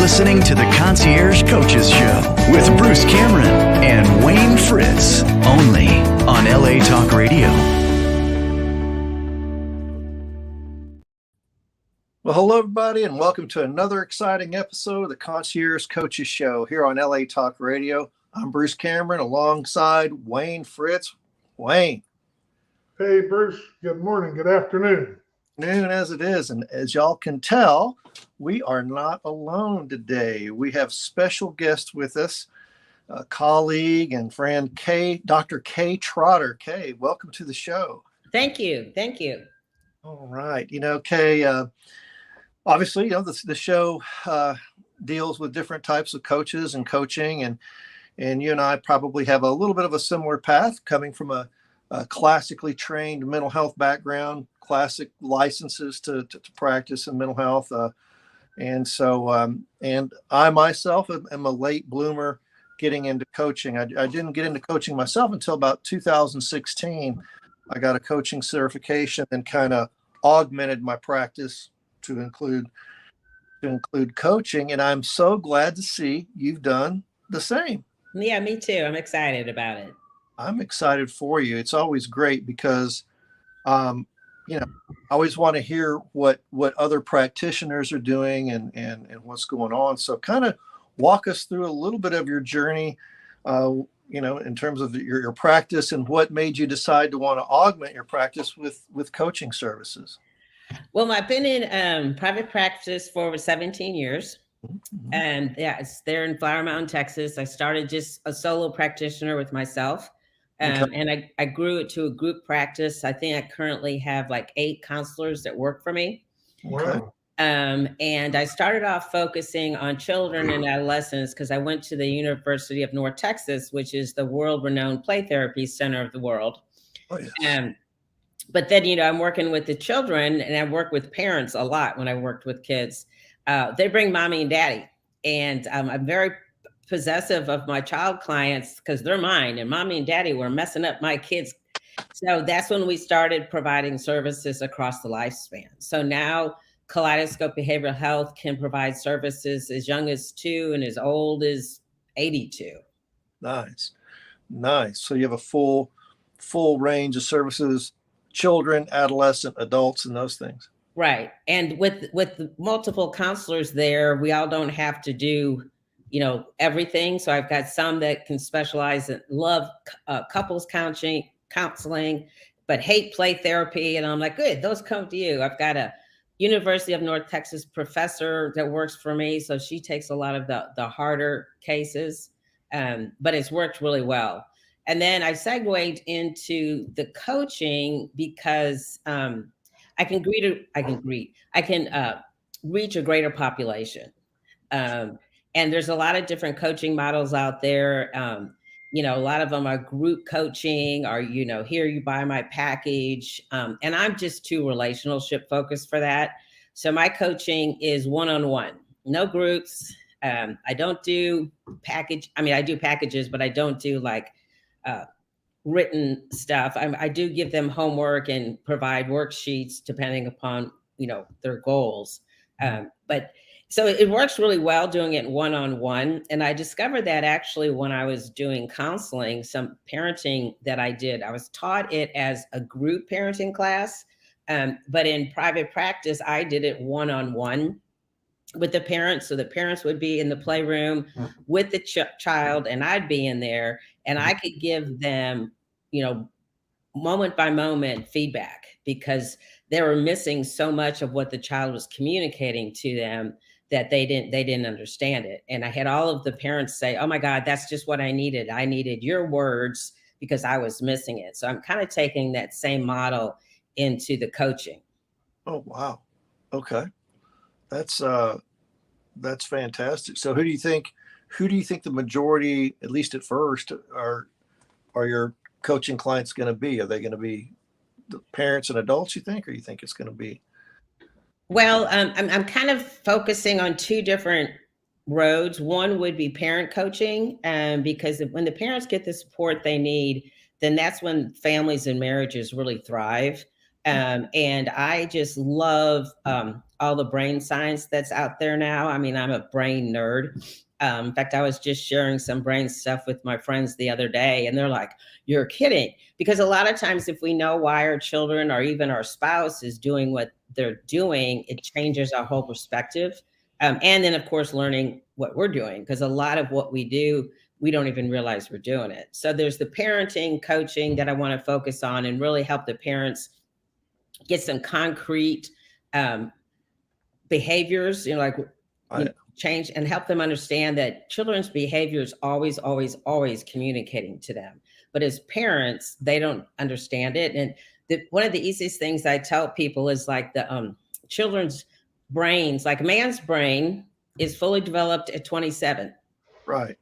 listening to the Concierge Coaches Show with Bruce Cameron and Wayne Fritz, only on LA Talk Radio. Well, hello, everybody, and welcome to another exciting episode of the Concierge Coaches Show here on LA Talk Radio. I'm Bruce Cameron alongside Wayne Fritz. Wayne. Hey, Bruce. Good morning. Good afternoon. Noon as it is, and as y'all can tell, we are not alone today. We have special guests with us, a colleague and friend, Dr. Kay Trotter. Kay, welcome to the show. Thank you. Thank you. All right. Kay, obviously, the show deals with different types of coaches and coaching, and you and I probably have a little bit of a similar path, coming from a classically trained mental health background, classic licenses to practice in mental health. And I myself am a late bloomer getting into coaching. I didn't get into coaching myself until about 2016. I got a coaching certification and kind of augmented my practice to include coaching. And I'm so glad to see you've done the same. Yeah, me too. I'm excited about it. I'm excited for you. It's always great because, I always want to hear what other practitioners are doing and what's going on. So kind of walk us through a little bit of your journey, in terms of your practice and what made you decide to want to augment your practice with coaching services. Well, I've been in private practice for over 17 years. Mm-hmm. And yeah, it's there in Flower Mound, Texas. I started just a solo practitioner with myself. And I grew it to a group practice. I think I currently have like 8 counselors that work for me. Wow. And I started off focusing on children and adolescents because I went to the University of North Texas, which is the world-renowned play therapy center of the world. Oh, yes. But then, I'm working with the children, and I work with parents a lot when I worked with kids. They bring mommy and daddy, and I'm very possessive of my child clients because they're mine, and mommy and daddy were messing up my kids. So that's when we started providing services across the lifespan. So now Kaleidoscope Behavioral Health can provide services as young as 2 and as old as 82. Nice. So you have a full range of services, children, adolescent, adults, and those things. Right. And with multiple counselors there, we all don't have to do everything. So I've got some that can specialize in love couples counseling, but hate play therapy. And I'm like, good, those come to you. I've got a University of North Texas professor that works for me. So she takes a lot of the harder cases, but it's worked really well. And then I segued into the coaching because I can reach a greater population. And there's a lot of different coaching models out there. A lot of them are group coaching or, here you buy my package. And I'm just too relationship focused for that. So my coaching is one-on-one, no groups. I don't do I do packages, but I don't do like written stuff. I do give them homework and provide worksheets depending upon, their goals. So it works really well doing it one-on-one. And I discovered that actually when I was doing counseling, some parenting that I did, I was taught it as a group parenting class. But in private practice, I did it one-on-one with the parents. So the parents would be in the playroom with the child, and I'd be in there, and I could give them, moment by moment feedback because they were missing so much of what the child was communicating to them that they didn't understand it. And I had all of the parents say, oh my God, that's just what I needed. I needed your words because I was missing it. So I'm kind of taking that same model into the coaching. Oh, wow. Okay. That's fantastic. So who do you think the majority, at least at first, are your coaching clients going to be? Are they going to be the parents and adults, you think, or you think it's going to be? Well, I'm kind of focusing on 2 different roads. One would be parent coaching, because when the parents get the support they need, then that's when families and marriages really thrive. And I just love all the brain science that's out there now. I mean, I'm a brain nerd. In fact, I was just sharing some brain stuff with my friends the other day, and they're like, "You're kidding." Because a lot of times, if we know why our children or even our spouse is doing what they're doing, it changes our whole perspective. And then, of course, learning what we're doing, because a lot of what we do, we don't even realize we're doing it. So there's the parenting coaching that I want to focus on and really help the parents get some concrete behaviors, change, and help them understand that children's behavior is always, always, always communicating to them. But as parents, they don't understand it. And one of the easiest things I tell people is like the children's brains, like a man's brain is fully developed at 27. Right.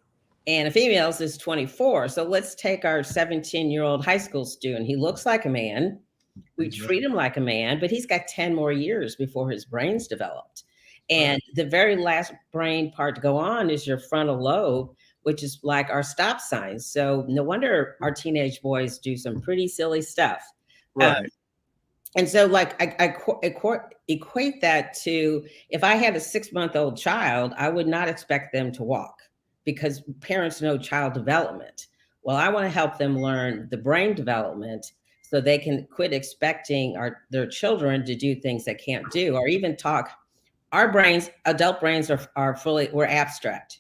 And a female's is 24. So let's take our 17-year-old high school student. He looks like a man. We treat him like a man, but he's got 10 more years before his brain's developed. And the very last brain part to go on is your frontal lobe, which is like our stop signs. So no wonder our teenage boys do some pretty silly stuff. Right. And so like I equate that to, if I had a 6-month-old child, I would not expect them to walk, because parents know child development. Well, I want to help them learn the brain development so they can quit expecting their children to do things they can't do, or even talk. Our brains, adult brains we're abstract.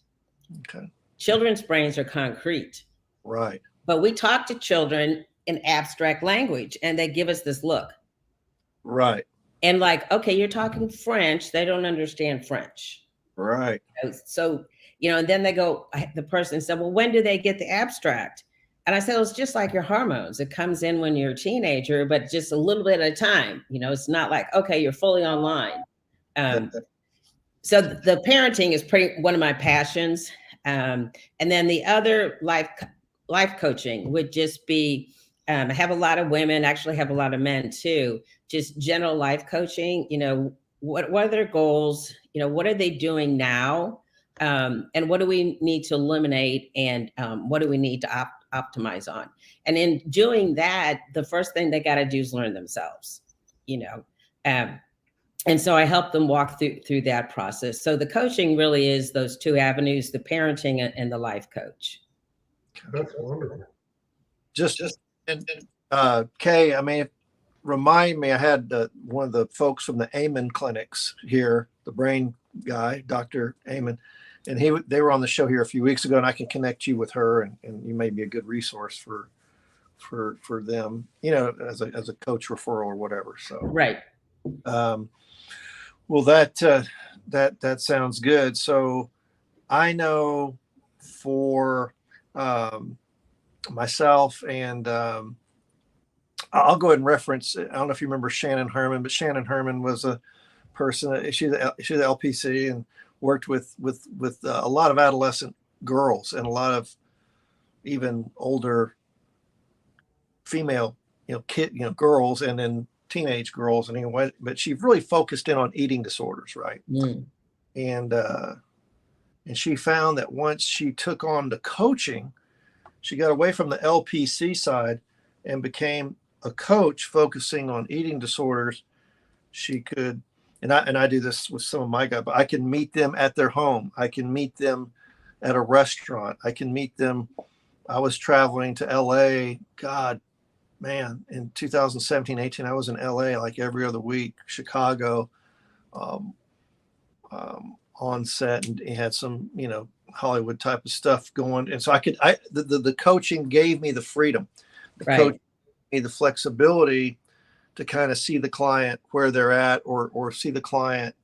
Okay. Children's brains are concrete. Right. But we talk to children in abstract language and they give us this look. Right. And like, okay, you're talking French. They don't understand French. Right. So, and then the person said, well, when do they get the abstract? And I said, well, it's just like your hormones. It comes in when you're a teenager, but just a little bit at a time. It's not like, okay, you're fully online. So the parenting is one of my passions. And then the other life coaching would just be, I have a lot of women, actually have a lot of men too, just general life coaching. What are their goals? What are they doing now? And what do we need to eliminate? And what do we need to optimize on? And in doing that, the first thing they got to do is learn themselves, and so I help them walk through that process. So the coaching really is those two avenues, the parenting and the life coach. That's wonderful. Kay, I mean, remind me, I had one of the folks from the Amen clinics here, the brain guy, Dr. Amen, and they were on the show here a few weeks ago, and I can connect you with her, and you may be a good resource for them, as a coach referral or whatever. So right. Well, that sounds good. So I know for myself, and I'll go ahead and reference, I don't know if you remember Shannon Herman, but Shannon Herman was a person, she's the LPC, and worked with a lot of adolescent girls and a lot of even older female, girls, and then teenage girls, and anyway, but she really focused in on eating disorders, right? And she found that once she took on the coaching, she got away from the LPC side and became a coach focusing on eating disorders. She could, and I do this with some of my guys, but I can meet them at their home. I can meet them at a restaurant. I can meet them. I was traveling to LA, in 2017, 18, I was in LA like every other week, Chicago, on set, and he had some, Hollywood type of stuff going. And so the coaching gave me the freedom. The coach gave me the flexibility to kind of see the client where they're at, or see the client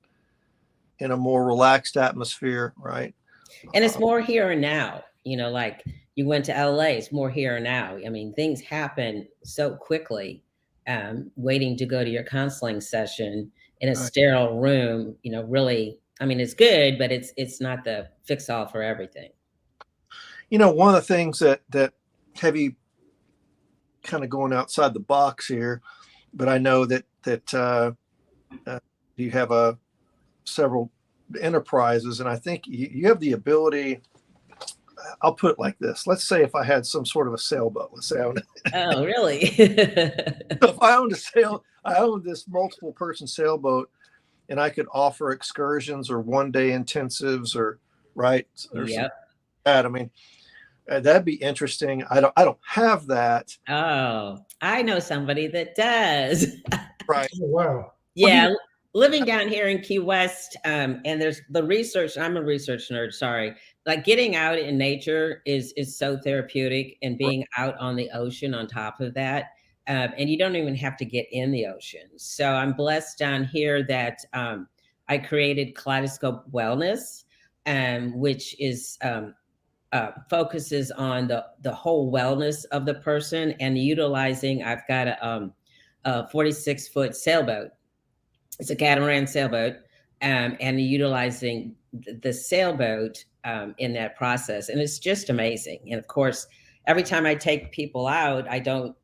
in a more relaxed atmosphere. Right. And it's more here and now, like you went to LA, it's more here and now. I mean, things happen so quickly. Waiting to go to your counseling session in a sterile room, really, I mean, it's good, but it's not the fix all for everything. One of the things that heavy kind of going outside the box here, but I know that you have several enterprises, and I think you have the ability, I'll put it like this. Let's say if I had some sort of a sailboat, let's say Oh, really? if I owned this multiple person sailboat, and I could offer excursions or 1-day intensives or Yep. that. I mean, that'd be interesting. I don't have that. Oh, I know somebody that does. Right. Oh, wow. Yeah, living down here in Key West, and there's the research. I'm a research nerd. Sorry, like getting out in nature is so therapeutic, and being out on the ocean on top of that, and you don't even have to get in the ocean. So I'm blessed down here that I created Kaleidoscope Wellness, which is focuses on the whole wellness of the person and utilizing. I've got a 46-foot sailboat. It's a catamaran sailboat, and utilizing the sailboat in that process. And it's just amazing. And of course, every time I take people out, I don't,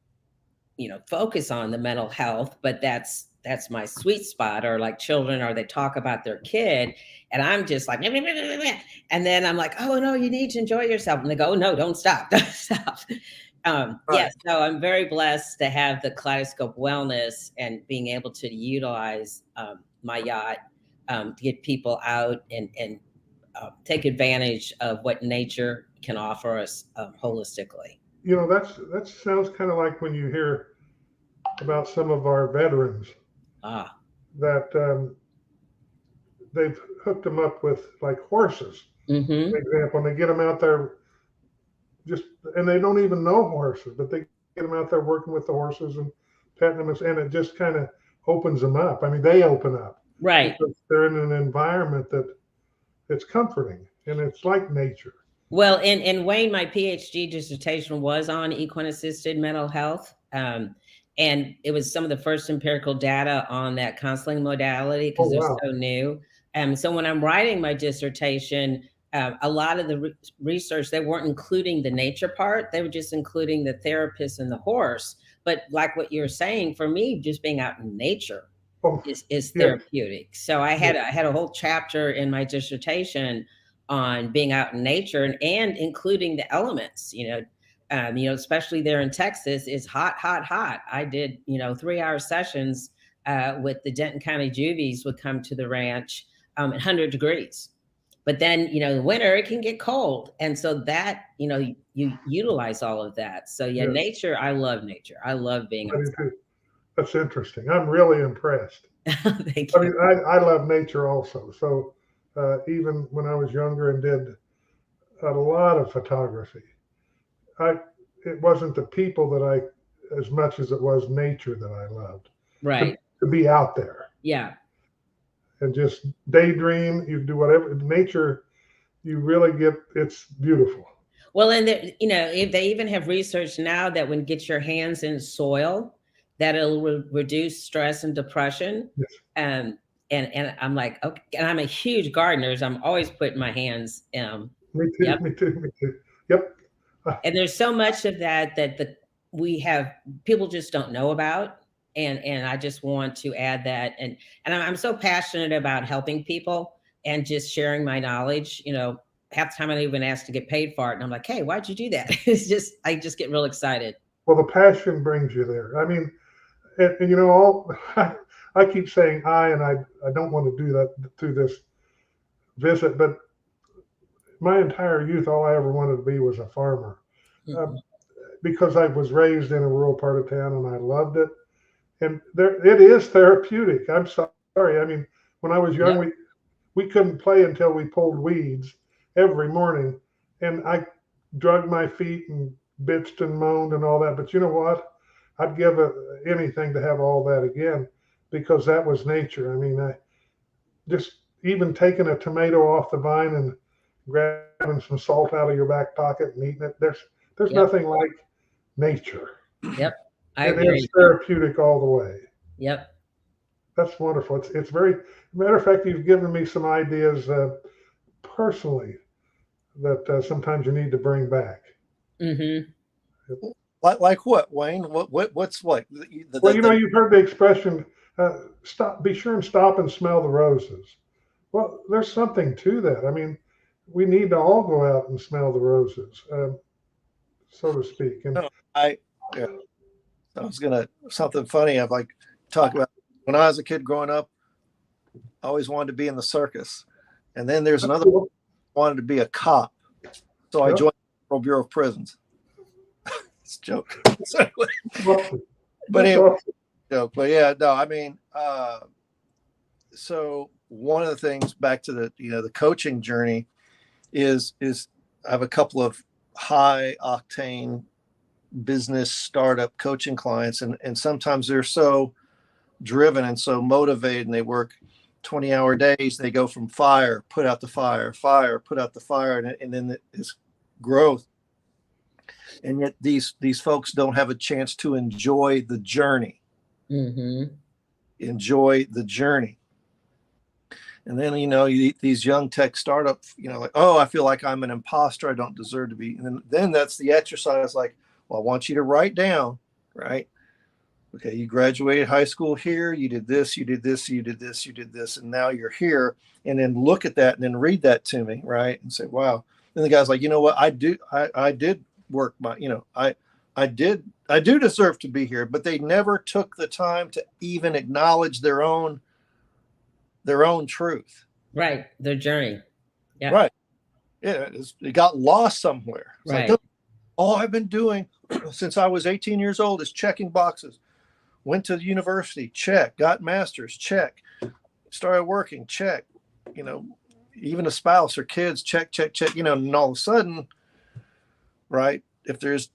focus on the mental health, but that's my sweet spot. Or like children, or they talk about their kid, and I'm just like, and then I'm like, oh no, you need to enjoy yourself. And they go, oh, no, don't stop, don't stop. Yeah, so I'm very blessed to have the Kaleidoscope Wellness and being able to utilize my yacht to get people out and take advantage of what nature can offer us holistically. That sounds kind of like when you hear about some of our veterans Ah, that they've hooked them up with like horses. mm-hmm. For example, and they get them out there and they don't even know horses, but they get them out there working with the horses and petting them, and it just kind of opens them up. I mean, they open up. Right. Because they're in an environment it's comforting, and it's like nature. Well, and Wayne, my PhD dissertation was on equine assisted mental health. And it was some of the first empirical data on that counseling modality, because Oh, they're wow. so new. So when I'm writing my dissertation, a lot of the research, they weren't including the nature part. They were just including the therapist and the horse. But like what you're saying, for me, just being out in nature is Yes. therapeutic. So I had a whole chapter in my dissertation on being out in nature and including the elements, especially there in Texas, is hot, hot, hot. I did, 3-hour sessions with the Denton County Juvies would come to the ranch at 100 degrees. But then, in winter, it can get cold. And so that, you utilize all of that. So yeah, nature, I love nature. I love being outside. That's interesting. I'm really impressed. Thank you. I mean, I love nature also. So even when I was younger and did a lot of photography, it wasn't the people that as much as it was nature that I loved. Right. To be out there. Yeah. And just daydream, you do whatever. Nature, you really it's beautiful. Well, and if they even have research now that when you get your hands in soil, that it'll reduce stress and depression. Yes. And I'm like, okay, and I'm a huge gardener, so I'm always putting my hands. Me too. Me too. Yep. And there's so much of that we have, people just don't know about. And I just want to add that. And I'm so passionate about helping people and just sharing my knowledge. Half the time I don't even ask to get paid for it. And I'm like, hey, why'd you do that? I just get real excited. Well, the passion brings you there. I mean, and I keep saying and I don't want to do that through this visit, but my entire youth, all I ever wanted to be was a farmer. Mm-hmm. Because I was raised in a rural part of town and I loved it. And it is therapeutic. I'm sorry. I mean, when I was young, we couldn't play until we pulled weeds every morning. And I drug my feet and bitched and moaned and all that. But you know what? I'd give anything to have all that again, because that was nature. I mean, just even taking a tomato off the vine and grabbing some salt out of your back pocket and eating it. There's nothing like nature. Yep. It's therapeutic all the way. Yep. That's wonderful. It's very, matter of fact, you've given me some ideas personally that sometimes you need to bring back. Mm-hmm. Like what, Wayne? What's what? You've heard the expression, be sure and stop and smell the roses. Well, there's something to that. I mean, we need to all go out and smell the roses, so to speak. And No, yeah, I was gonna something funny. I've like talk about when I was a kid growing up. I always wanted to be in the circus, and then there's another one, wanted to be a cop, so I Yep. joined the Federal Bureau of Prisons. It's a joke. Awesome. But That's anyway, awesome. joke. But yeah, no, I mean, so one of the things back to the coaching journey is I have a couple of high octane business startup coaching clients, and sometimes they're so driven and so motivated, and they work 20-hour days. They go from fire, put out the fire, fire, put out the fire, and then it's growth. And yet these folks don't have a chance to enjoy the journey. Mm-hmm. Enjoy the journey. And then, these young tech startups, like, oh, I feel like I'm an imposter. I don't deserve to be. And then that's the exercise. Like, well, I want you to write down, right? Okay, you graduated high school here. You did this, you did this, you did this, you did this. And now you're here. And then look at that and then read that to me, right? And say, wow. And the guy's like, you know what? I did work my, I do deserve to be here, but they never took the time to even acknowledge their own truth. Right. Their journey. Yeah. Right. Yeah. It got lost somewhere. It's Right. like, all I've been doing since I was 18 years old is checking boxes. Went to the university, check. Got master's, check. Started working, check. Even a spouse or kids, check. And all of a sudden, right, if there's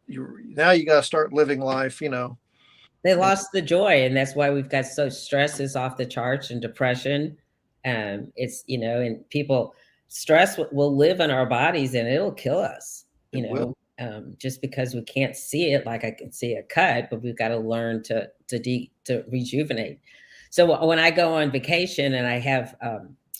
now you got to start living life, They lost the joy, and that's why we've got so stress is off the charts and depression. It's and people stress will live in our bodies and it'll kill us. Just because we can't see it, like I can see a cut, but we've got to learn to rejuvenate. So when I go on vacation and I have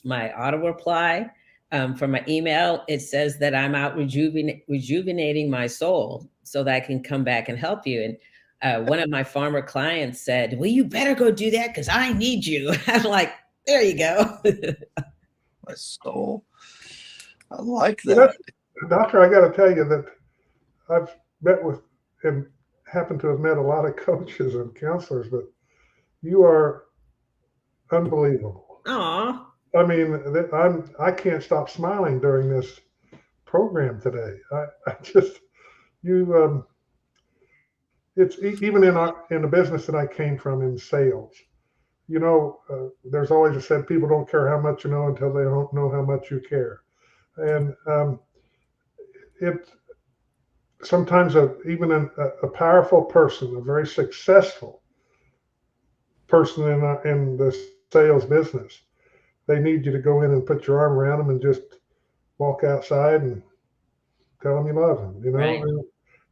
my auto reply from my email, it says that I'm out rejuvenating my soul so that I can come back and help you. And one of my farmer clients said, well, you better go do that because I need you. I'm like, there you go. My soul. I like that. Doctor, I got to tell you that I've met with and happen to have met a lot of coaches and counselors, but you are unbelievable. Aw. I mean, I can't stop smiling during this program today. I just it's even in the business that I came from in sales. There's always a said people don't care how much you know until they don't know how much you care, and it sometimes even a powerful person, a very successful person in the sales business, they need you to go in and put your arm around them and just walk outside and tell them you love them. Right.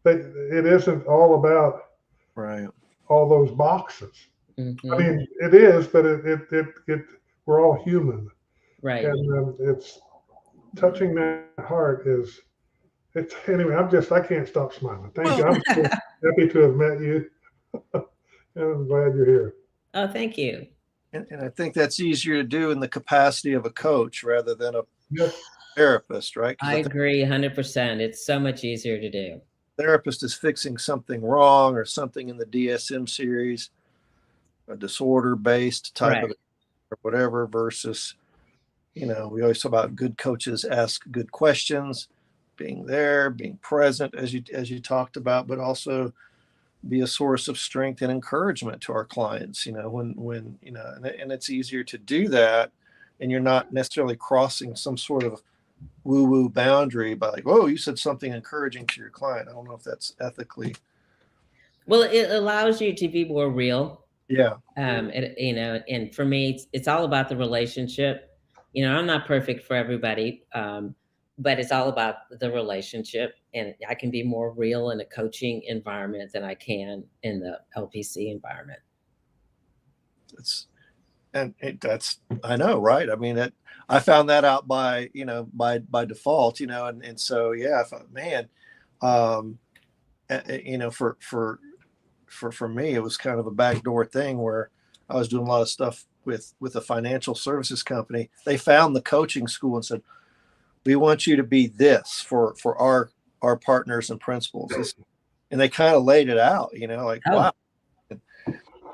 It isn't all about Right. all those boxes. Mm-hmm. I mean, it is, but we're all human. Right. And it's touching that heart anyway, I can't stop smiling. Thank you. I'm so happy to have met you. And I'm glad you're here. Oh, thank you. And I think that's easier to do in the capacity of a coach rather than a therapist, right? I agree 100%. It's so much easier to do. Therapist is fixing something wrong or something in the DSM series, a disorder-based type of or whatever, versus, we always talk about good coaches ask good questions, being there, being present, as you talked about, but also be a source of strength and encouragement to our clients, when and it's easier to do that, and you're not necessarily crossing some sort of woo-woo boundary by like, whoa, you said something encouraging to your client. I don't know if that's ethically. Well, it allows you to be more real. Yeah. And for me, it's all about the relationship. I'm not perfect for everybody, but it's all about the relationship, and I can be more real in a coaching environment than I can in the LPC environment. That's I know, right? I mean, I found that out by default, and so, yeah, I thought, man, for me, it was kind of a backdoor thing where I was doing a lot of stuff with a financial services company. They found the coaching school and said, we want you to be this for our partners and principals. And they kind of laid it out, like, Oh, wow.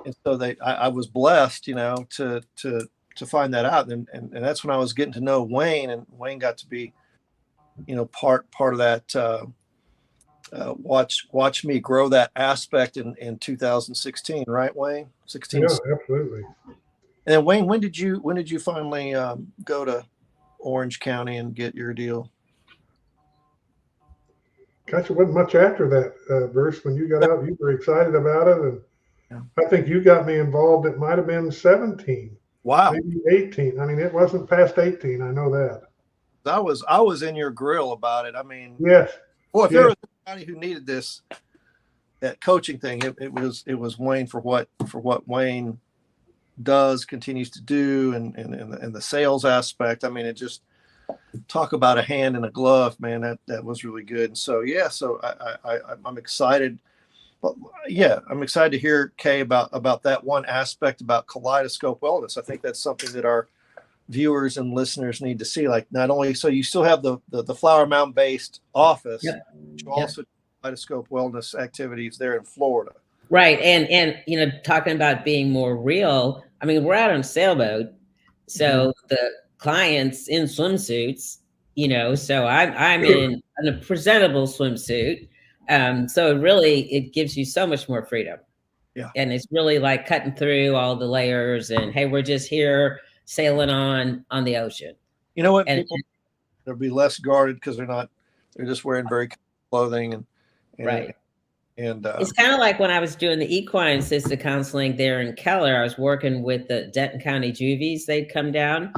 And so I was blessed, to find that out. And that's when I was getting to know Wayne, and Wayne got to be, part of that, watch me grow that aspect in 2016, right, Wayne? 16. Yeah, absolutely. And then Wayne, when did you finally go to Orange County and get your deal? Gosh, it wasn't much after that, Bruce. When you got out, you were excited about it, and Yeah. I think you got me involved. It might have been 17, Wow. maybe 18. I mean, it wasn't past 18. I know that. I was in your grill about it. I mean, Yes. boy, if Yes. there was anybody who needed that coaching thing, it was Wayne for what Wayne does, continues to do, and the sales aspect. I mean, it just talk about a hand in a glove, man. That was really good. And so I'm excited. But yeah, I'm excited to hear, Kay, about that one aspect about Kaleidoscope Wellness. I think that's something that our viewers and listeners need to see. Like, not only, so you still have the Flower Mound based office, Yep. but you also Kaleidoscope Wellness activities there in Florida. right. And talking about being more real, I mean, we're out on sailboat, so the clients in swimsuits, so I'm in a presentable swimsuit. So it gives you so much more freedom. Yeah. And it's really like cutting through all the layers and, hey, we're just here sailing on the ocean. You know what? And People, they'll be less guarded because they're just wearing very clothing and right. And it's kind of like when I was doing the equine assisted counseling there in Keller. I was working with the Denton County Juvies. They'd come down,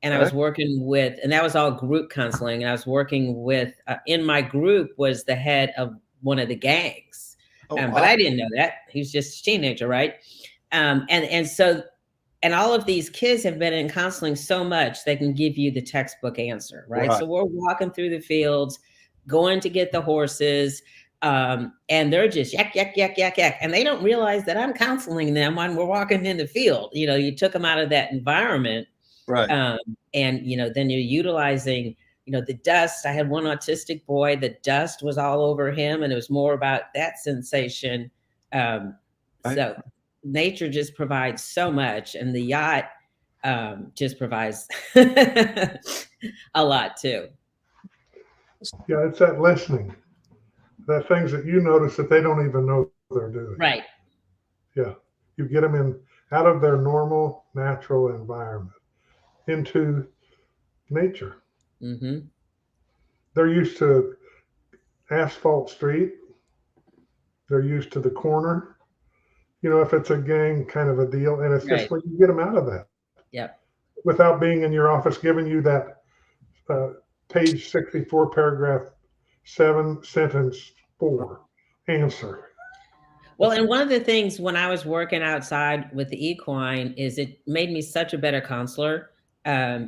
and I was working with, and that was all group counseling. And I was working with, in my group was the head of one of the gangs. But I didn't know that. He was just a teenager, right? And all of these kids have been in counseling so much, they can give you the textbook answer, right? So we're walking through the fields, going to get the horses, and they're just yak, yak, yak, yak, yak. And they don't realize that I'm counseling them when we're walking in the field. You took them out of that environment. right. And, then you're utilizing, the dust. I had one autistic boy, the dust was all over him, and it was more about that sensation. So nature just provides so much, and the yacht just provides a lot too. Yeah, it's that listening, that things that you notice that they don't even know they're doing. Right. Yeah, you get them out of their normal, natural environment into nature. Mm-hmm. They're used to asphalt street. They're used to the corner. If it's a gang kind of a deal, and it's just when you get them out of that. Yep. Without being in your office giving you that page 64, paragraph 7, sentence 4 answer. Well, and one of the things when I was working outside with the equine is it made me such a better counselor,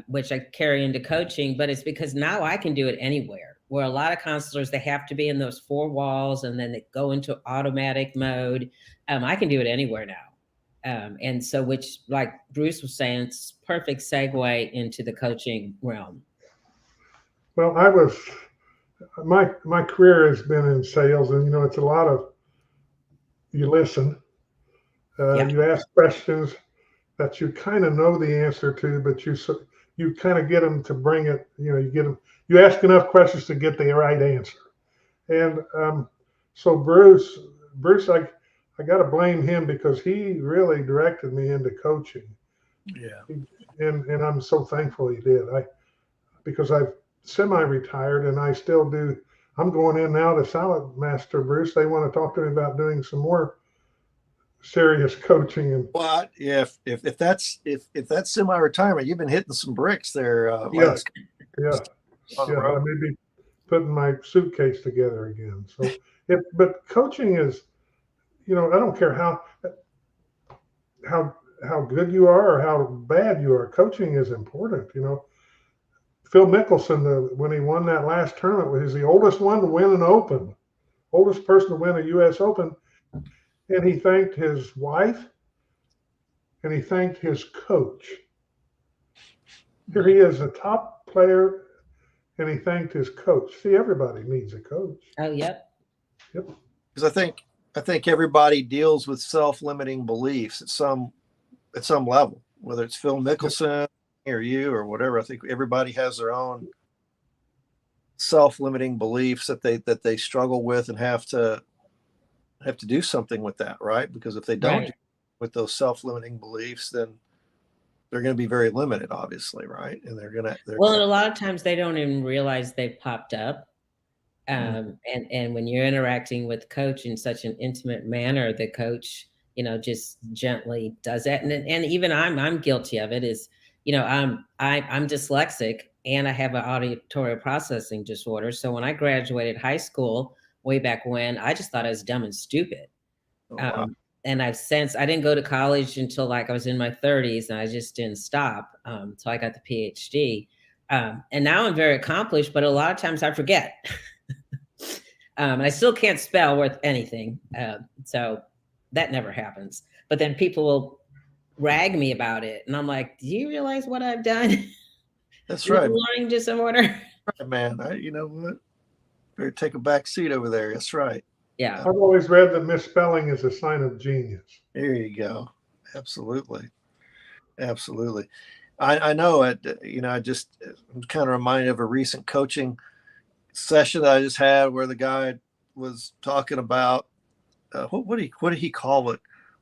which I carry into coaching, but it's because now I can do it anywhere. Where a lot of counselors, they have to be in those 4 walls and then they go into automatic mode. I can do it anywhere now. And so, which, like Bruce was saying, it's perfect segue into the coaching realm. Well, my career has been in sales, and it's a lot of, you listen, you ask questions that you kind of know the answer to, but you kind of get them to bring it, you ask enough questions to get the right answer. And so Bruce, I got to blame him because he really directed me into coaching. Yeah. And I'm so thankful he did. Because I've semi-retired and I still do. I'm going in now to Salad Master, Bruce. They want to talk to me about doing some more serious coaching. And well, yeah, if that's semi-retirement, you've been hitting some bricks there. Yeah. I may be putting my suitcase together again. So, but coaching is, I don't care how good you are or how bad you are. Coaching is important. Phil Mickelson, when he won that last tournament, was the oldest one to win an Open, oldest person to win a U.S. Open, and he thanked his wife and he thanked his coach. Here he is, a top player and he thanked his coach. See, everybody needs a coach. Oh, yep. Yep. Because I think everybody deals with self-limiting beliefs at some level, whether it's Phil Mickelson or you or whatever. I think everybody has their own self-limiting beliefs that they struggle with and have to do something with that, right? Because if they don't Right. with those self-limiting beliefs, then they're going to be very limited, obviously, right? And Well, and a lot of times they don't even realize they've popped up. Mm. And when you're interacting with the coach in such an intimate manner, the coach, just gently does that. And even I'm guilty of it. Is, I'm dyslexic and I have an auditory processing disorder. So when I graduated high school way back when, I just thought I was dumb and stupid. Oh, wow. And I didn't go to college until like I was in my 30s, and I just didn't stop. So I got the PhD. And now I'm very accomplished, but a lot of times I forget. I still can't spell worth anything. So that never happens. But then people will rag me about it. And I'm like, do you realize what I've done? That's right. Learning disorder. Right, man. You know what? Better take a back seat over there. That's right. Yeah. I've always read that misspelling is a sign of genius. There you go. Absolutely. Absolutely. I know it, I'm kind of reminded of a recent coaching session that I just had where the guy was talking about what did he call it?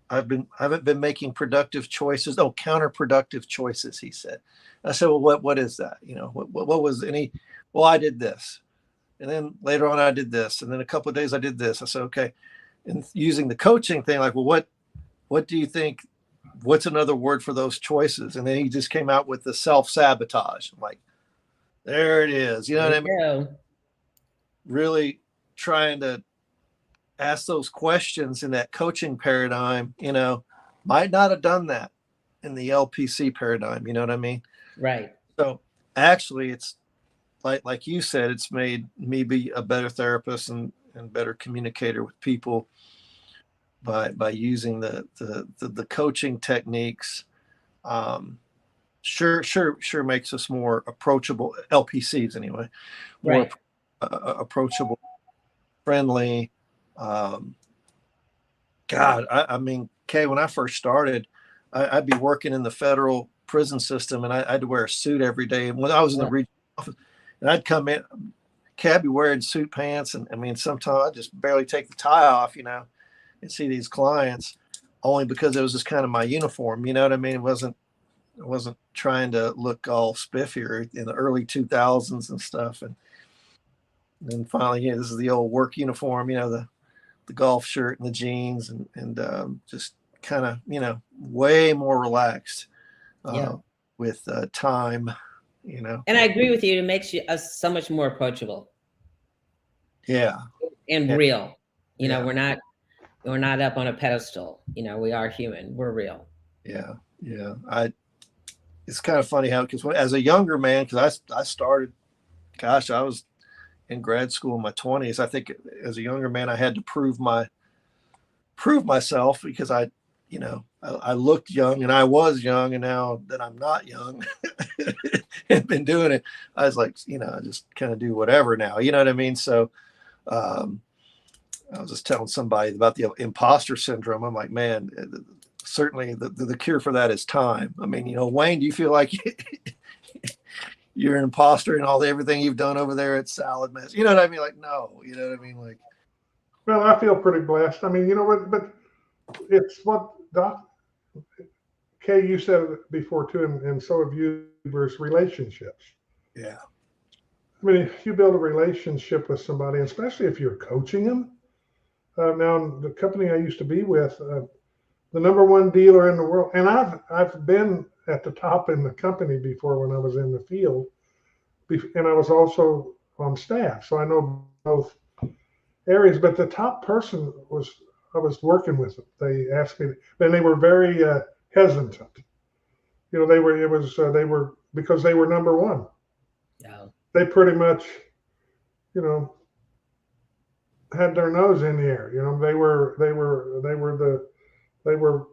I haven't been making productive choices. Oh, counterproductive choices, he said. I said, well, what is that? What was any? Well, I did this, and then later on I did this, and then a couple of days I did this. I said, okay, and using the coaching thing, like, well, what do you think? What's another word for those choices? And then he just came out with the self-sabotage. I'm like, there it is. You know what I mean? Yeah. Really trying to ask those questions in that coaching paradigm, might not have done that in the LPC paradigm. You know what I mean? Right. So actually it's like you said, it's made me be a better therapist and better communicator with people by using the coaching techniques. Sure makes us more approachable, LPCs anyway, more Right. Approachable, friendly. God, I mean, Kay, when I first started, I'd be working in the federal prison system, and I had to wear a suit every day. And when I was in the regional office, and I'd come in, Kay, I'd be wearing suit pants, and I mean, sometimes I just barely take the tie off, and see these clients, only because it was just kind of my uniform. You know what I mean? It wasn't trying to look all spiffier in the early 2000s and stuff. And then finally, this is the old work uniform, the golf shirt and the jeans, and just kind of, way more relaxed with time, And I agree with you. It makes us so much more approachable. Yeah. And Yeah. real. Yeah. We're not up on a pedestal. We are human. We're real. Yeah. Yeah. It's kind of funny how, because as a younger man, because I started, gosh, I was in grad school in my 20s. I think as a younger man, I had to prove myself because I looked young and I was young, and now that I'm not young and been doing it, I was like, I just kind of do whatever now. You know what I mean? So I was just telling somebody about the imposter syndrome. I'm like, man, certainly the cure for that is time. I mean, Wayne, do you feel like you're an imposter in everything you've done over there at Salad Mess? You know what I mean? Like, no, you know what I mean? Like, well, I feel pretty blessed. I mean, but it's what Kay, you said it before too, and so have you, Bruce, relationships. Yeah. I mean, if you build a relationship with somebody, especially if you're coaching them. Now, the company I used to be with, the number one dealer in the world, and I've been at the top in the company before when I was in the field, and I was also on staff, so I know both areas. But the top person I was working with them. They asked me, and they were very hesitant. They were because they were number one. Yeah. They pretty much, had their nose in the air. They were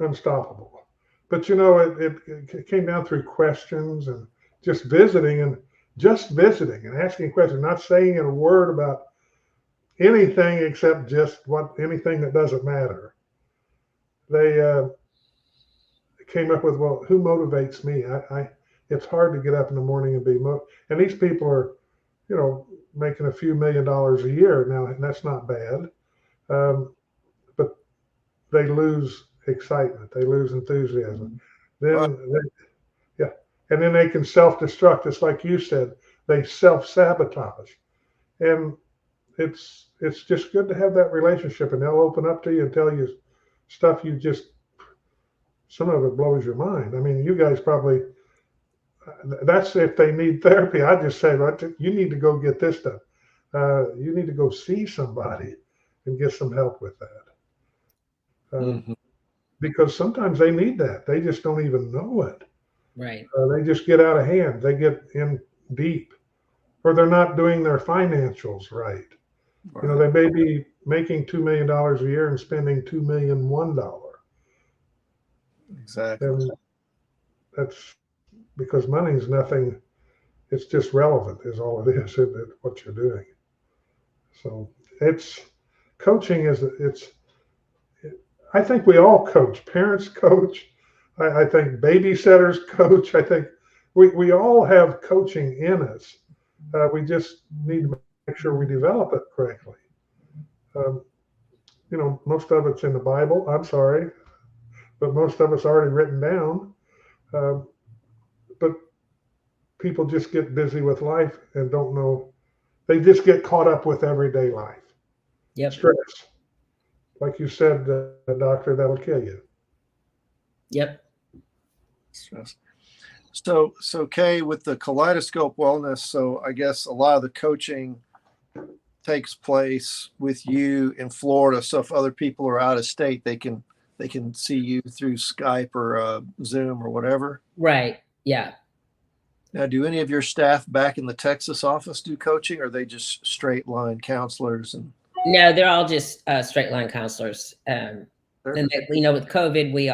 unstoppable. But it came down through questions and just visiting, and just visiting and asking questions, not saying a word about anything except just anything that doesn't matter. They came up with, well, who motivates me? It's hard to get up in the morning and and these people are, making a few $1,000,000 a year now, and that's not bad. But they lose excitement, they lose enthusiasm. Yeah, and then they can self-destruct. It's like you said, they self-sabotage, and it's just good to have that relationship, and they'll open up to you and tell you stuff some of it blows your mind. I mean, you guys probably, that's if they need therapy. I just say, right, you need to go get this done. You need to go see somebody and get some help with that. Because sometimes they need that. They just don't even know it. Right. They just get out of hand. They get in deep, or they're not doing their financials right. They may be making $2 million a year and spending $2,000,001. Exactly. And that's because money is nothing. It's just relevant is all it is, isn't it, what you're doing. So coaching I think we all coach. Parents coach. I think babysitters coach. I think we all have coaching in us. We just need to make sure we develop it correctly. Most of it's in the Bible. I'm sorry, but most of it's already written down. But people just get busy with life and don't know. They just get caught up with everyday life. Yep. Stress. Like you said, doctor, that'll kill you. Yep. Stress. So Kay, with the Kaleidoscope Wellness, so I guess a lot of the coaching takes place with you in Florida. So if other people are out of state, they can see you through Skype or Zoom or whatever. Right. Yeah. Now, do any of your staff back in the Texas office do coaching, or are they just straight line counselors? No, they're all just straight line counselors. And with COVID, we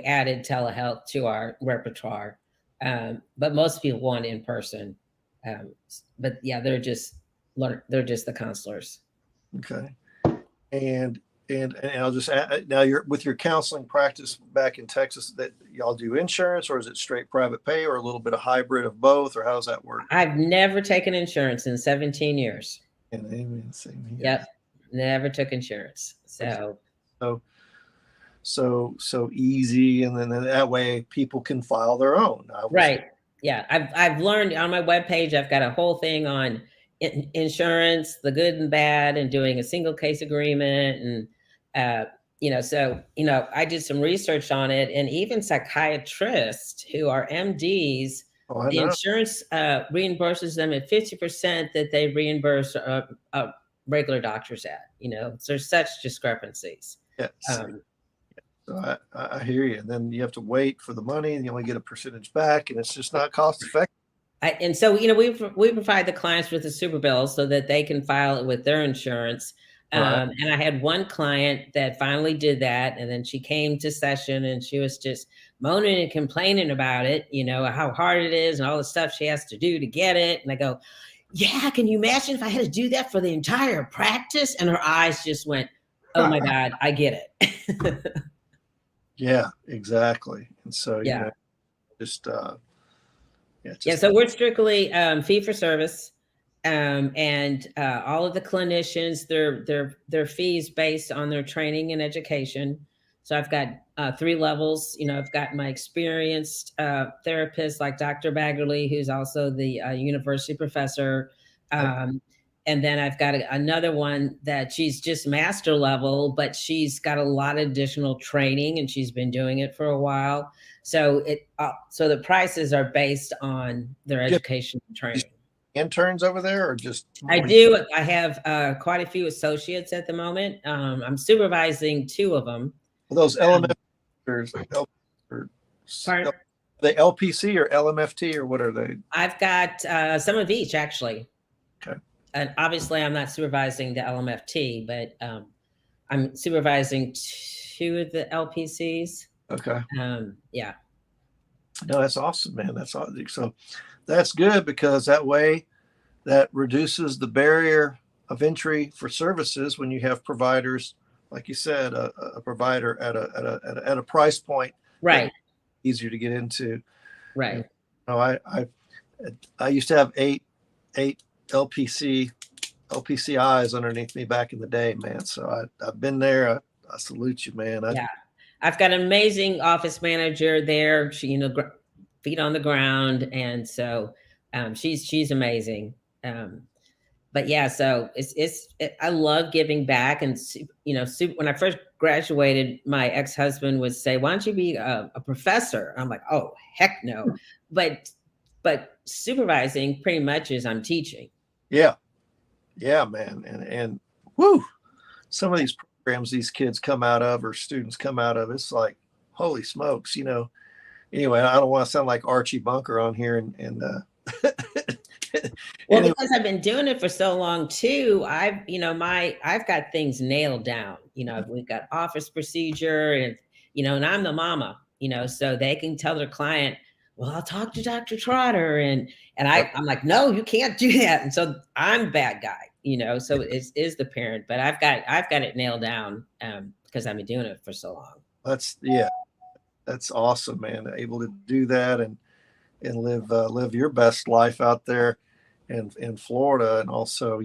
added telehealth to our repertoire, but most people want in person. But yeah, they're just the counselors. Okay, and I'll just add, now you're with your counseling practice back in Texas, that y'all do insurance, or is it straight private pay, or a little bit of hybrid of both, or how does that work? I've never taken insurance in 17 years. And amen, same here. Yep. Never took insurance. So easy, and then that way people can file their own. Right. Yeah. I've learned on my webpage, I've got a whole thing on insurance, the good and bad, and doing a single case agreement. And, I did some research on it, and even psychiatrists who are MDs, the insurance reimburses them at 50% that they reimburse regular doctors at. There's such discrepancies. Yes. So I hear you. And then you have to wait for the money, and you only get a percentage back, and it's just not cost effective. And so we provide the clients with a super bill so that they can file it with their insurance. Right. And I had one client that finally did that, and then she came to session and she was just moaning and complaining about it, how hard it is and all the stuff she has to do to get it. And I go, yeah, can you imagine if I had to do that for the entire practice? And her eyes just went, oh my God, I get it. Yeah, exactly. And so, so we're strictly fee for service. And all of the clinicians, their fees based on their training and education. So I've got 3 levels. I've got my experienced therapist like Dr. Baggerly, who's also the university professor. And then I've got another one that she's just master level, but she's got a lot of additional training and she's been doing it for a while. So so the prices are based on their education and training. Interns over there, or just? I do. I have quite a few associates at the moment. I'm supervising 2 of them. Are those LMFT the LPC or LMFT, or what are they? I've got some of each, actually. Okay. And obviously I'm not supervising the LMFT, but I'm supervising 2 of the LPCs. Okay. Yeah. No, that's awesome, man. That's awesome. So that's good because that way that reduces the barrier of entry for services when you have providers, like you said, a provider at a price point that Right. easier to get into. Right. And, you know, I used to have eight LPCIs underneath me back in the day, man. So I've been there. I salute you, man. Yeah. I've got an amazing office manager there. She, feet on the ground. And so she's amazing. But yeah, so I love giving back. And, when I first graduated, my ex-husband would say, why don't you be a professor? I'm like, oh, heck no. But supervising pretty much is I'm teaching. Yeah. Yeah, man. And whoo, some of these programs these kids come out of or students come out of, it's like, holy smokes, Anyway, I don't want to sound like Archie Bunker on here and well, because I've been doing it for so long too, I've got things nailed down. We've got office procedure and and I'm the mama, so they can tell their client, well, I'll talk to Dr. Trotter. And I'm like, no, you can't do that. And so I'm bad guy, so it is the parent, but I've got it nailed down because I've been doing it for so long. That's awesome, man. Able to do that and live your best life out there in Florida, and also,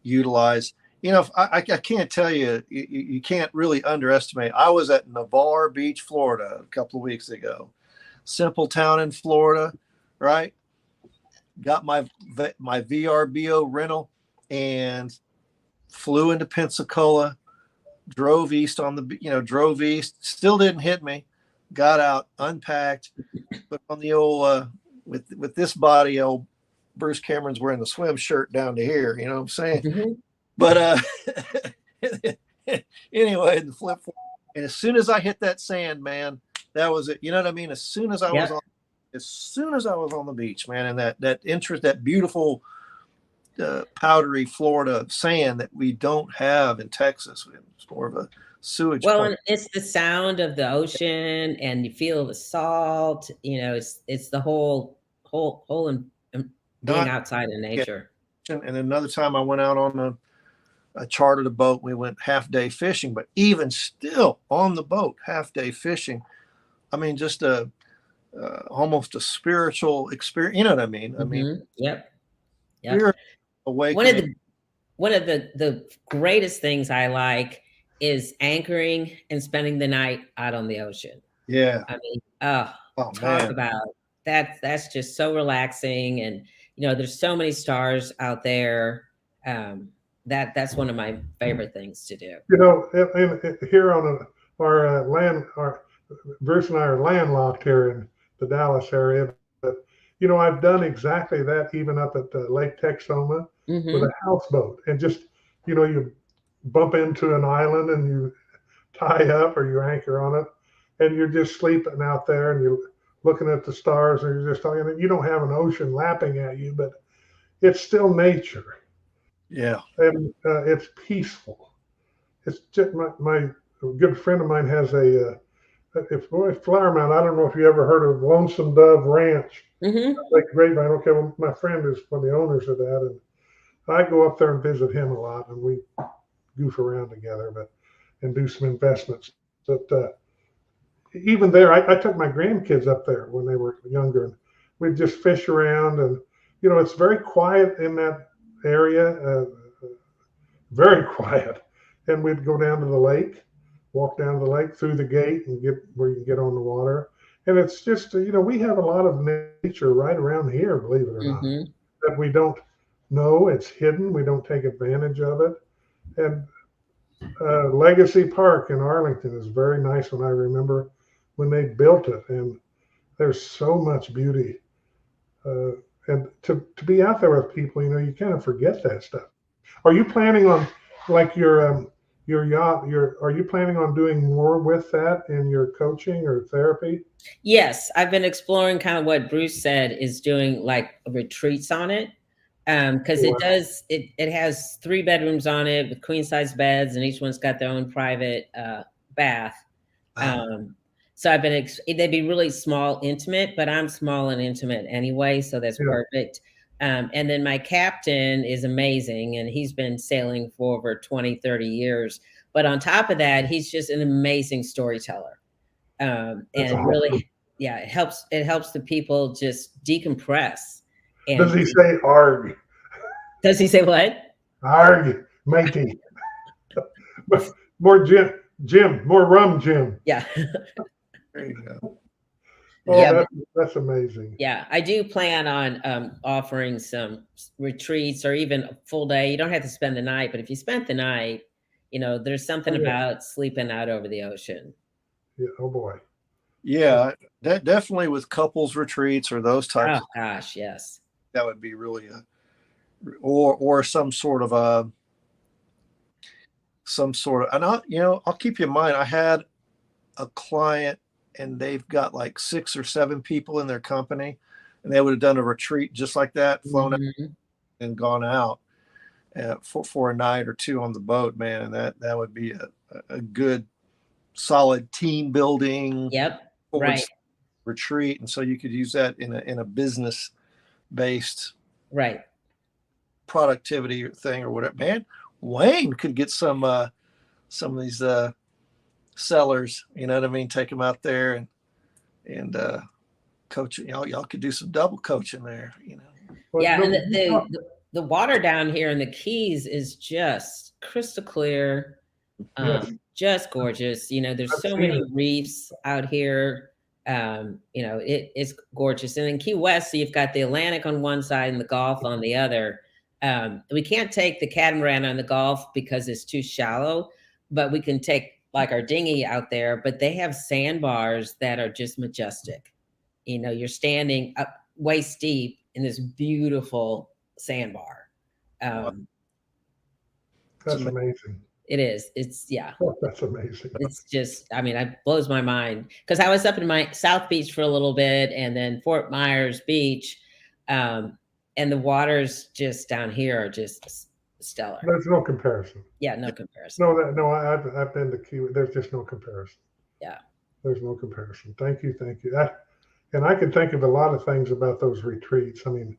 utilize, I can't tell you, you can't really underestimate. I was at Navarre Beach, Florida a couple of weeks ago. Simple town in Florida, right? Got my VRBO rental and flew into Pensacola, drove east drove east, still didn't hit me. Got out, unpacked, put on the old with this body, old Bruce Cameron's wearing the swim shirt down to here, you know what I'm saying? Mm-hmm. But anyway, the flip, and as soon as I hit that sand, man, that was it. You know what I mean? As soon as I was on the beach, man, and that interest, that beautiful powdery Florida sand that we don't have in Texas. It's more of a sewage. Well, and it's the sound of the ocean, and you feel the salt. It's the whole and being outside in nature. And another time I went out on a chartered a boat. We went half day fishing, but even still on the boat, half day fishing. I mean, just almost a spiritual experience. You know what I mean? I mean, yep. Awakening. One of the greatest things I like is anchoring and spending the night out on the ocean. Yeah. I mean, talk about that. That's just so relaxing. And, there's so many stars out there. That's one of my favorite things to do. Here on our land, Bruce and I are landlocked here in the Dallas area. But, I've done exactly that even up at Lake Texoma with a houseboat. And just, you bump into an island and you tie up or you anchor on it and you're just sleeping out there and you're looking at the stars and you're just talking. You don't have an ocean lapping at you, but it's still nature. Yeah. And it's peaceful. It's just my good friend of mine has Flower Mound. I don't know if you ever heard of Lonesome Dove Ranch. Like Grapevine. Okay, well, my friend is one of the owners of that, and I go up there and visit him a lot, and we goof around together, and do some investments. But even there, I took my grandkids up there when they were younger, and we'd just fish around, and it's very quiet in that area, very quiet. And we'd go down to the lake, walk down to the lake through the gate, and get where you can get on the water. And it's just we have a lot of nature right around here, believe it or not, that we don't know. It's hidden. We don't take advantage of it. And Legacy Park in Arlington is very nice when I remember when they built it, and there's so much beauty. And to be out there with people, you kind of forget that stuff. Are you planning on, like your yacht, are you planning on doing more with that in your coaching or therapy? Yes, I've been exploring kind of what Bruce said, is doing like retreats on it. Because it has 3 bedrooms on it with queen size beds, and each one's got their own private bath. So they'd be really small, intimate, but I'm small and intimate anyway, so that's Yeah. perfect. And then my captain is amazing, and he's been sailing for over 20, 30 years. But on top of that, he's just an amazing storyteller. And awesome. really, yeah, it helps the people just decompress. And Does he say arg? does he say what? Arg, matey. More Jim, more rum, Jim. Yeah. There you go. Oh, Yeah. that's amazing. Yeah, I do plan on offering some retreats or even a full day. You don't have to spend the night, but if you spent the night, there's something about sleeping out over the ocean. Yeah. Oh boy. Yeah, that definitely with couples retreats or those types. Oh gosh, yes. That would be really or some sort of and I'll keep you in mind. I had a client and they've got like 6 or 7 people in their company, and they would have done a retreat just like that, flown out and gone out for a night or 2 on the boat, man. And that would be a good, solid team building. Yep. Right. Retreat. And so you could use that in a business based right productivity thing or whatever. Man, Wayne could get some of these sellers, you know what I mean, take them out there and coach. Y'all could do some double coaching there, Well, yeah, and the water down here in the Keys is just crystal clear, just gorgeous. There's so many reefs out here. It's gorgeous. And in Key West, so you've got the Atlantic on one side and the Gulf on the other. We can't take the catamaran on the Gulf because it's too shallow, but we can take like our dinghy out there. But they have sandbars that are just majestic. You're standing up waist deep in this beautiful sandbar. That's amazing. It is. It's Oh, that's amazing. It's just, it blows my mind because I was up in my South Beach for a little bit and then Fort Myers Beach. And the waters just down here are just stellar. There's no comparison. Yeah, no comparison. No, I've been to Key. There's just no comparison. Yeah. There's no comparison. Thank you. And I can think of a lot of things about those retreats. I'm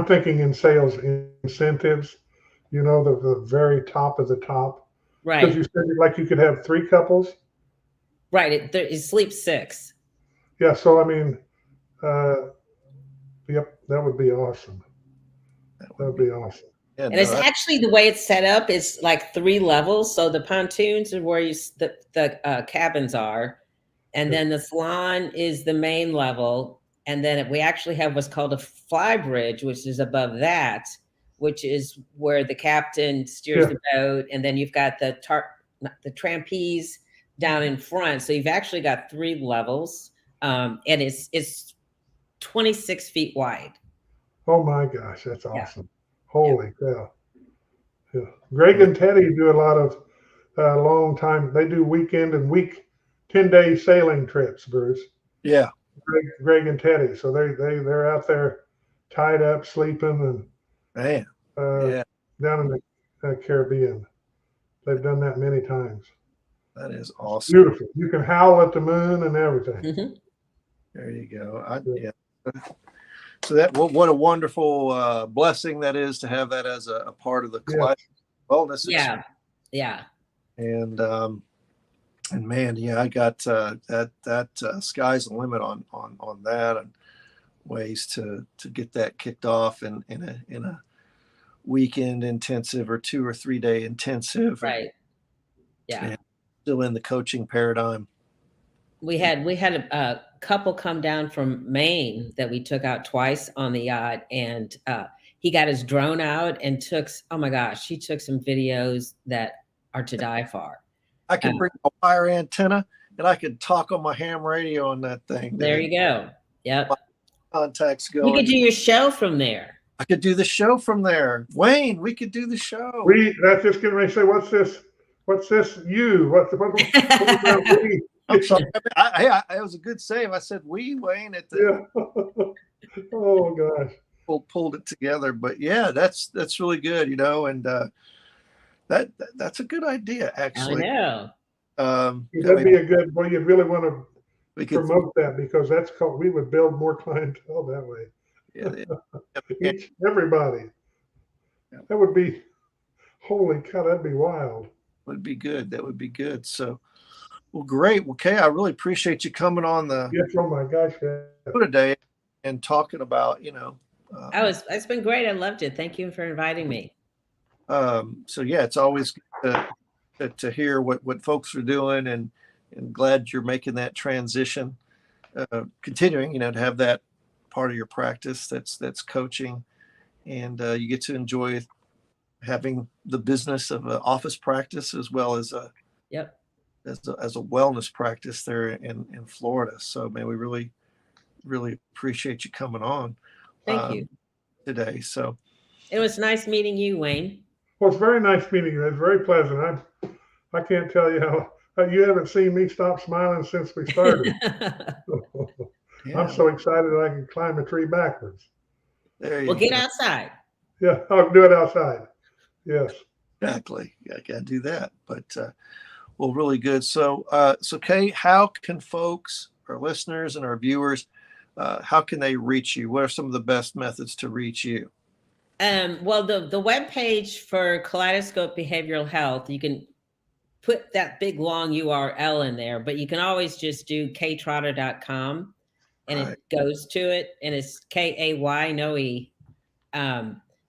thinking in sales incentives. The very top of the top. Right. Because you said like you could have 3 couples. Right. It sleeps 6. Yeah. So yep, that would be awesome. That would be awesome. Yeah, and it's actually the way it's set up is like 3 levels. So the pontoons are where the cabins are, and then the salon is the main level, and then we actually have what's called a fly bridge, which is above that, which is where the captain steers the boat, and then you've got the trapeze down in front. So you've actually got 3 levels, and it's 26 feet wide. Oh my gosh, that's awesome! Holy cow! Yeah, Greg and Teddy do a lot of long time. They do weekend and 10-day sailing trips, Bruce. Yeah, Greg and Teddy. So they're out there tied up, sleeping, and down in the Caribbean. They've done that many times. That is awesome. Beautiful. You can howl at the moon and everything. Mm-hmm. There you go. So what a wonderful blessing that is to have that as a part of the wellness. Yeah. And man, I got that sky's the limit on that, and ways to get that kicked off in a weekend intensive or 2 or 3 day intensive. Right. Yeah. And still in the coaching paradigm. We had a couple come down from Maine that we took out twice on the yacht, and he got his drone out and took some videos that are to die for. I could bring a wire antenna and I could talk on my ham radio on that thing. There you go. Yep. Contacts going. You could do your show from there. I could do the show from there. Wayne, we could do the show. That's just getting ready to say, what's this? What's this? What we? I'm sorry. It was a good save. I said Wayne at the. Yeah. Oh gosh. Pulled it together, but yeah, that's really good, and that's a good idea actually. I know. That'd be a good. Well, you'd really want to we could promote that because that's called. We would build more clientele that way. Everybody. That would be. Holy cow! That'd be wild. Would be good. That would be good. So, well, great. Well, Kay, I really appreciate you coming on the Yes. Oh my gosh. show today and talking about, It's been great. I loved it. Thank you for inviting me. So yeah, it's always good to hear what folks are doing, and glad you're making that transition, continuing, to have that part of your practice that's coaching, and you get to enjoy having the business of an office practice as well as a wellness practice there in Florida. So man, we really, really appreciate you coming on. Thank you today. So it was nice meeting you, Wayne. Well, it's very nice meeting you. It's very pleasant. I can't tell you how you haven't seen me stop smiling since we started. yeah. I'm so excited I can climb a tree backwards. Well, get outside. Yeah, I'll do it outside. Yes. Exactly. I gotta do that. But well, really good. So Kay, how can folks, our listeners and our viewers, how can they reach you? What are some of the best methods to reach you? Well, the webpage for Kaleidoscope Behavioral Health, you can put that big long URL in there, but you can always just do ktrotter.com and it goes to it, and it's KAY, no E.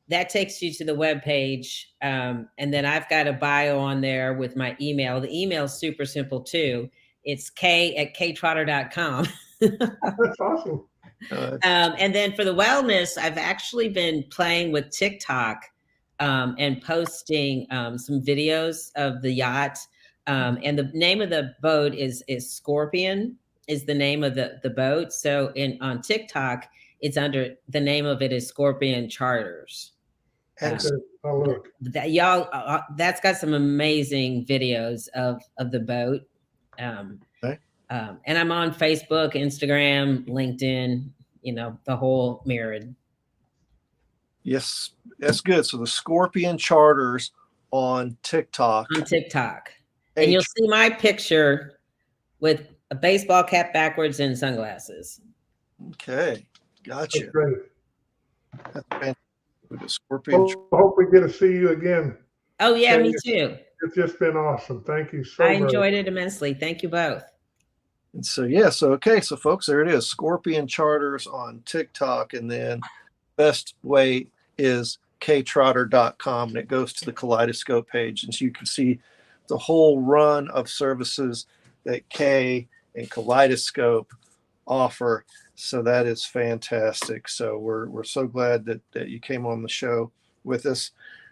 That takes you to the webpage. And then I've got a bio on there with my email. The email is super simple too. It's k@ktrotter.com. That's awesome. And then for the wellness, I've actually been playing with TikTok and posting some videos of the yacht. And the name of the boat is Scorpion is the name of the boat. So on TikTok, it's under the name of it is Scorpion Charters. That's got some amazing videos of the boat. And I'm on Facebook, Instagram, LinkedIn, the whole myriad. Yes, that's good. So the Scorpion Charters on TikTok. And you'll see my picture with a baseball cap backwards and sunglasses. Okay, gotcha. That's great. That's fantastic. The Scorpion. I hope we get to see you again. Oh yeah, me too. It's just been awesome. Thank you so much. I enjoyed it immensely. Thank you both. And so, yeah, so folks, there it is. Scorpion Charters on TikTok. And then best way is ktrotter.com, and it goes to the Kaleidoscope page. And so you can see the whole run of services that Kay and Kaleidoscope offer. So that is fantastic. So we're so glad that you came on the show with us.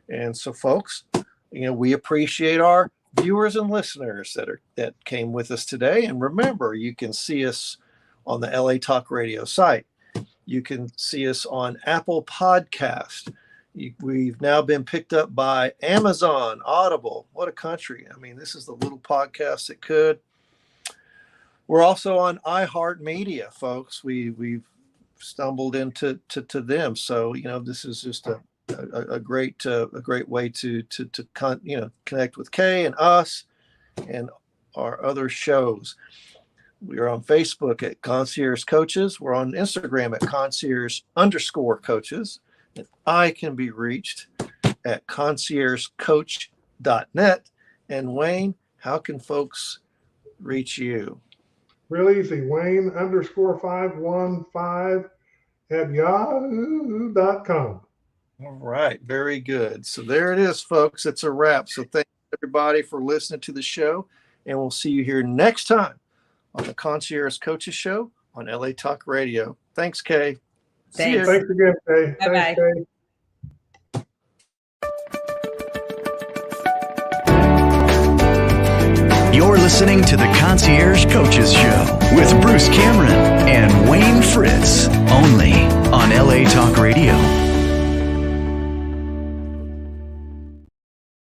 And so, folks, we appreciate our viewers and listeners that came with us today. And remember, you can see us on the LA Talk Radio site. You can see us on Apple Podcast. We've now been picked up by Amazon, Audible. What a country. I mean, this is the little podcast that could. We're also on iHeartMedia, folks. We've stumbled into them. So, this is just a great way to connect with Kay and us and our other shows. We are on Facebook at Concierge Coaches. We're on Instagram at concierge_coaches. And I can be reached at conciergecoach.net. And Wayne, how can folks reach you? Real easy. Wayne_515 at yahoo.com. All right. Very good. So there it is, folks. It's a wrap. So thank everybody for listening to the show. And we'll see you here next time on the Concierge Coaches Show on LA Talk Radio. Thanks, Kay. Thanks. Thanks again, Kay. Bye-bye. Thanks, Kay. You're listening to the Concierge Coaches Show with Bruce Cameron and Wayne Fritz.